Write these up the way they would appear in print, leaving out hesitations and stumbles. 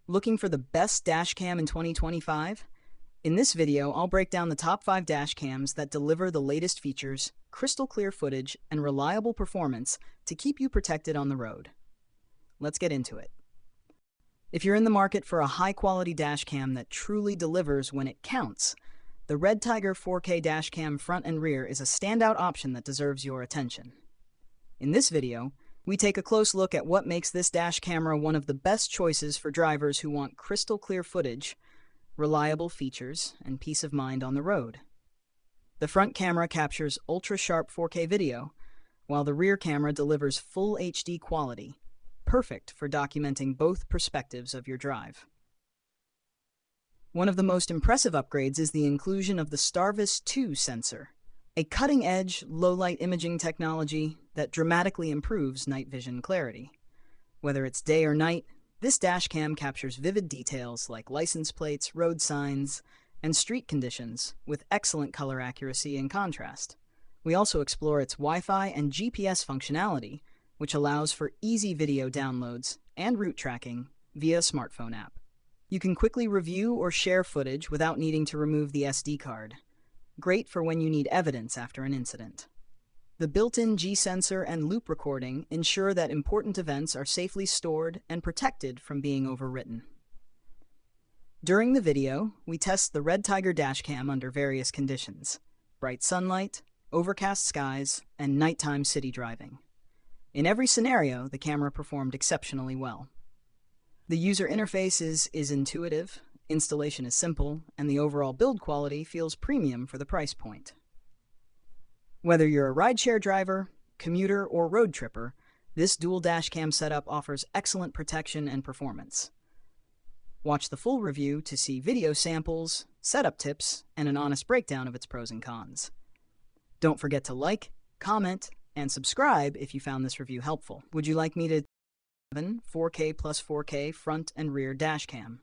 Looking for the best dash cam in 2025? In this video, I'll break down the top 5 dash cams that deliver the latest features, crystal clear footage, and reliable performance to keep you protected on the road. Let's get into it. If you're in the market for a high-quality dash cam that truly delivers when it counts, the REDTIGER 4K dash cam front and rear is a standout option that deserves your attention. In this video, we take a close look at what makes this dash camera one of the best choices for drivers who want crystal clear footage, reliable features, and peace of mind on the road. The front camera captures ultra-sharp 4K video, while the rear camera delivers full HD quality, perfect for documenting both perspectives of your drive. One of the most impressive upgrades is the inclusion of the STARVIS 2 sensor, a cutting-edge, low-light imaging technology that dramatically improves night vision clarity. Whether it's day or night, this dash cam captures vivid details like license plates, road signs, and street conditions with excellent color accuracy and contrast. We also explore its Wi-Fi and GPS functionality, which allows for easy video downloads and route tracking via a smartphone app. You can quickly review or share footage without needing to remove the SD card. Great for when you need evidence after an incident. The built-in G-sensor and loop recording ensure that important events are safely stored and protected from being overwritten. During the video, we test the REDTIGER dashcam under various conditions: bright sunlight, overcast skies, and nighttime city driving. In every scenario, the camera performed exceptionally well. The user interface is intuitive, installation is simple, and the overall build quality feels premium for the price point. Whether you're a rideshare driver, commuter, or road tripper, this dual dashcam setup offers excellent protection and performance. Watch the full review to see video samples, setup tips, and an honest breakdown of its pros and cons. Don't forget to like, comment, and subscribe if you found this review helpful. Would you like me to 4K plus 4K front and rear dashcam?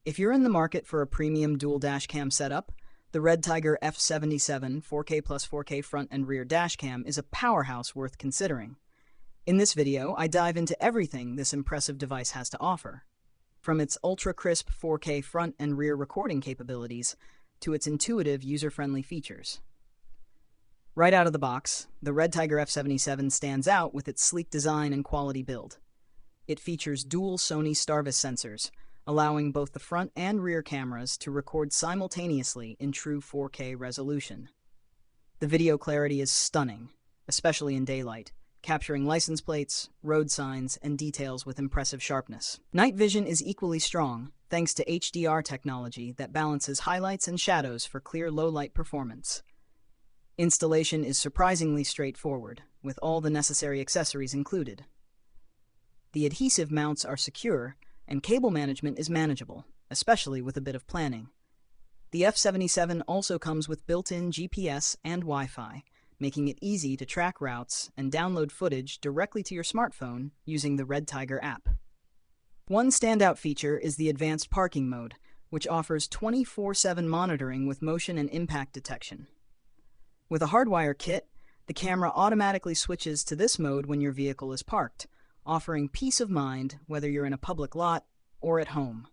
If you're in the market for a premium dual dashcam setup, the REDTIGER F77 4K plus 4K front and rear dashcam is a powerhouse worth considering. In this video, I dive into everything this impressive device has to offer, from its ultra-crisp 4K front and rear recording capabilities to its intuitive, user-friendly features. Right out of the box, the REDTIGER F77 stands out with its sleek design and quality build. It features dual Sony STARVIS sensors, allowing both the front and rear cameras to record simultaneously in true 4K resolution. The video clarity is stunning, especially in daylight, capturing license plates, road signs, and details with impressive sharpness. Night vision is equally strong, thanks to HDR technology that balances highlights and shadows for clear low-light performance. Installation is surprisingly straightforward, with all the necessary accessories included. The adhesive mounts are secure, and cable management is manageable, especially with a bit of planning. The F77 also comes with built-in GPS and Wi-Fi, making it easy to track routes and download footage directly to your smartphone using the REDTIGER app. One standout feature is the advanced parking mode, which offers 24/7 monitoring with motion and impact detection. With a hardwire kit, the camera automatically switches to this mode when your vehicle is parked, offering peace of mind whether you're in a public lot or at home.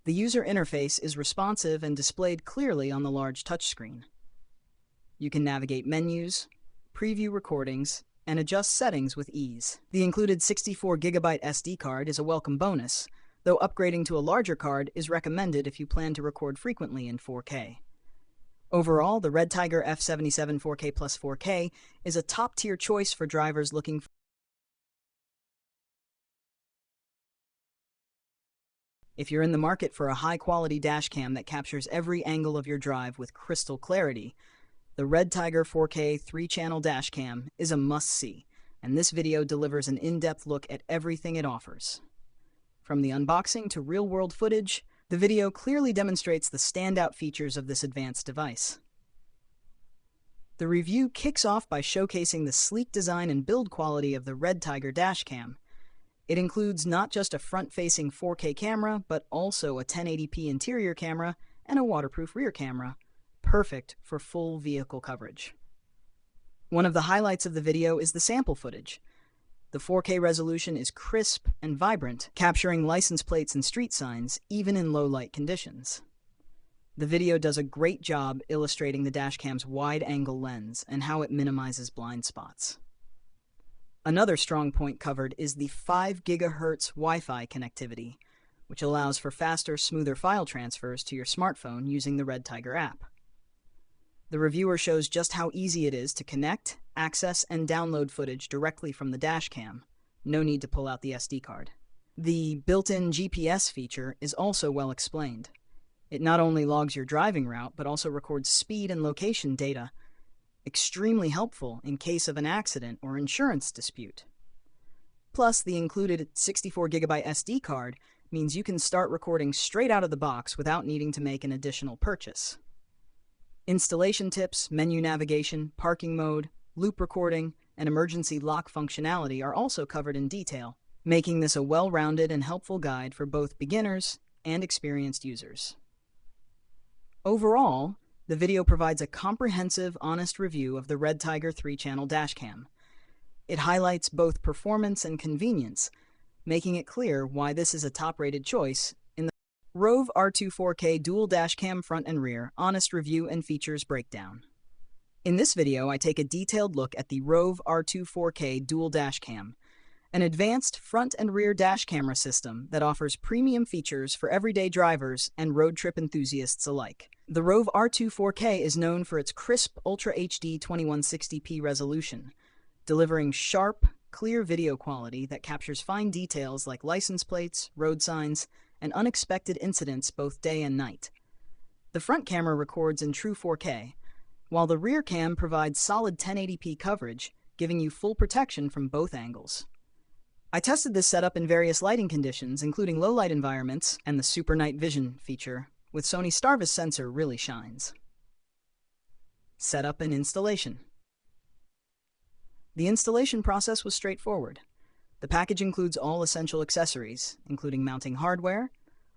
The user interface is responsive and displayed clearly on the large touchscreen. You can navigate menus, preview recordings, and adjust settings with ease. The included 64GB SD card is a welcome bonus, though upgrading to a larger card is recommended if you plan to record frequently in 4K. Overall, the REDTIGER F77 4K plus 4K is a top-tier choice for drivers looking for. If you're in the market for a high-quality dashcam that captures every angle of your drive with crystal clarity, the REDTIGER 4K 3-channel dashcam is a must-see, and this video delivers an in-depth look at everything it offers. From the unboxing to real-world footage, the video clearly demonstrates the standout features of this advanced device. The review kicks off by showcasing the sleek design and build quality of the REDTIGER dashcam. It includes not just a front-facing 4K camera, but also a 1080p interior camera and a waterproof rear camera, perfect for full vehicle coverage. One of the highlights of the video is the sample footage. The 4K resolution is crisp and vibrant, capturing license plates and street signs, even in low-light conditions. The video does a great job illustrating the dashcam's wide-angle lens and how it minimizes blind spots. Another strong point covered is the 5 GHz Wi-Fi connectivity, which allows for faster, smoother file transfers to your smartphone using the REDTIGER app. The reviewer shows just how easy it is to connect, access, and download footage directly from the dashcam. No need to pull out the SD card. The built-in GPS feature is also well explained. It not only logs your driving route, but also records speed and location data, extremely helpful in case of an accident or insurance dispute. Plus, the included 64GB SD card means you can start recording straight out of the box without needing to make an additional purchase. Installation tips, menu navigation, parking mode, loop recording, and emergency lock functionality are also covered in detail, making this a well-rounded and helpful guide for both beginners and experienced users. Overall, the video provides a comprehensive, honest review of the REDTIGER 3-channel dashcam. It highlights both performance and convenience, making it clear why this is a top-rated choice in the ROVE R2 4K dual dashcam front and rear honest review and features breakdown. In this video, I take a detailed look at the ROVE R2 4K dual dashcam, an advanced front and rear dash camera system that offers premium features for everyday drivers and road trip enthusiasts alike. The ROVE R2 4K is known for its crisp Ultra HD 2160p resolution, delivering sharp, clear video quality that captures fine details like license plates, road signs, and unexpected incidents both day and night. The front camera records in true 4K, while the rear cam provides solid 1080p coverage, giving you full protection from both angles. I tested this setup in various lighting conditions, including low-light environments, and the Super Night Vision feature with Sony STARVIS sensor really shines. Setup and installation. The installation process was straightforward. The package includes all essential accessories, including mounting hardware,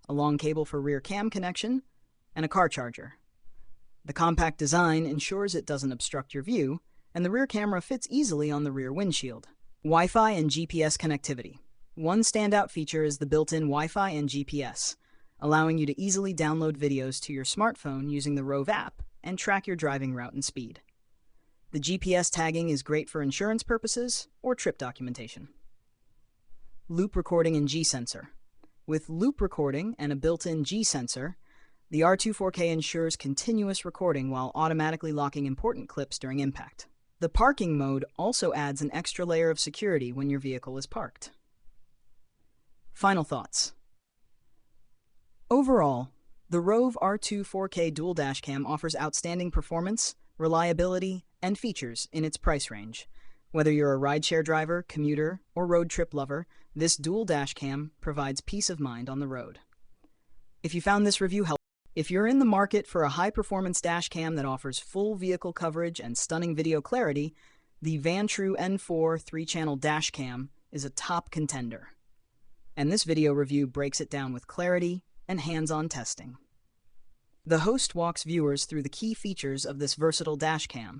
a long cable for rear cam connection, and a car charger. The compact design ensures it doesn't obstruct your view, and the rear camera fits easily on the rear windshield. Wi-Fi and GPS connectivity. One standout feature is the built-in Wi-Fi and GPS, allowing you to easily download videos to your smartphone using the ROVE app and track your driving route and speed. The GPS tagging is great for insurance purposes or trip documentation. Loop recording and G-sensor. With loop recording and a built-in G-sensor, the R2 4K ensures continuous recording while automatically locking important clips during impact. The parking mode also adds an extra layer of security when your vehicle is parked. Final thoughts. Overall, the ROVE R2 4K dual dashcam offers outstanding performance, reliability, and features in its price range. Whether you're a rideshare driver, commuter, or road trip lover, this dual dashcam provides peace of mind on the road. If you found this review helpful, if you're in the market for a high-performance dashcam that offers full vehicle coverage and stunning video clarity, the VANTRUE N4 3-channel dashcam is a top contender. And this video review breaks it down with clarity and hands-on testing. The host walks viewers through the key features of this versatile dashcam,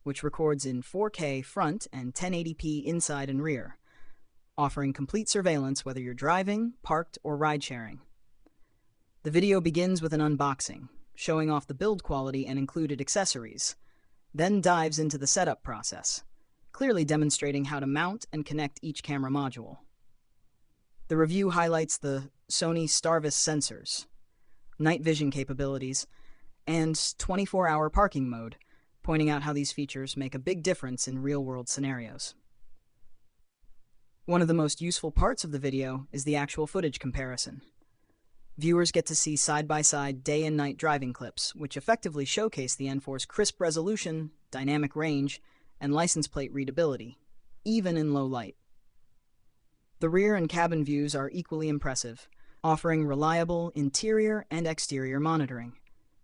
which records in 4K front and 1080p inside and rear, offering complete surveillance whether you're driving, parked, or ride-sharing. The video begins with an unboxing, showing off the build quality and included accessories, then dives into the setup process, clearly demonstrating how to mount and connect each camera module. The review highlights the Sony STARVIS sensors, night vision capabilities, and 24-hour parking mode, pointing out how these features make a big difference in real-world scenarios. One of the most useful parts of the video is the actual footage comparison. Viewers get to see side-by-side day and night driving clips, which effectively showcase the N4's crisp resolution, dynamic range, and license plate readability, even in low light. The rear and cabin views are equally impressive, offering reliable interior and exterior monitoring.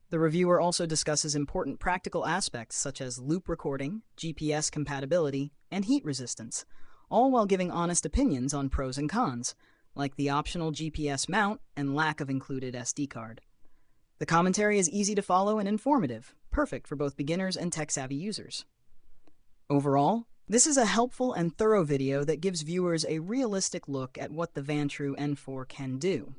The reviewer also discusses important practical aspects such as loop recording, GPS compatibility, and heat resistance, all while giving honest opinions on pros and cons, like the optional GPS mount and lack of included SD card. The commentary is easy to follow and informative, perfect for both beginners and tech-savvy users. Overall, This is a helpful and thorough video that gives viewers a realistic look at what the VANTRUE N4 can do.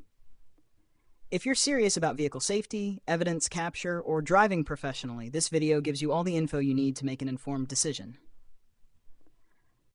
If you're serious about vehicle safety, evidence capture, or driving professionally, this video gives you all the info you need to make an informed decision.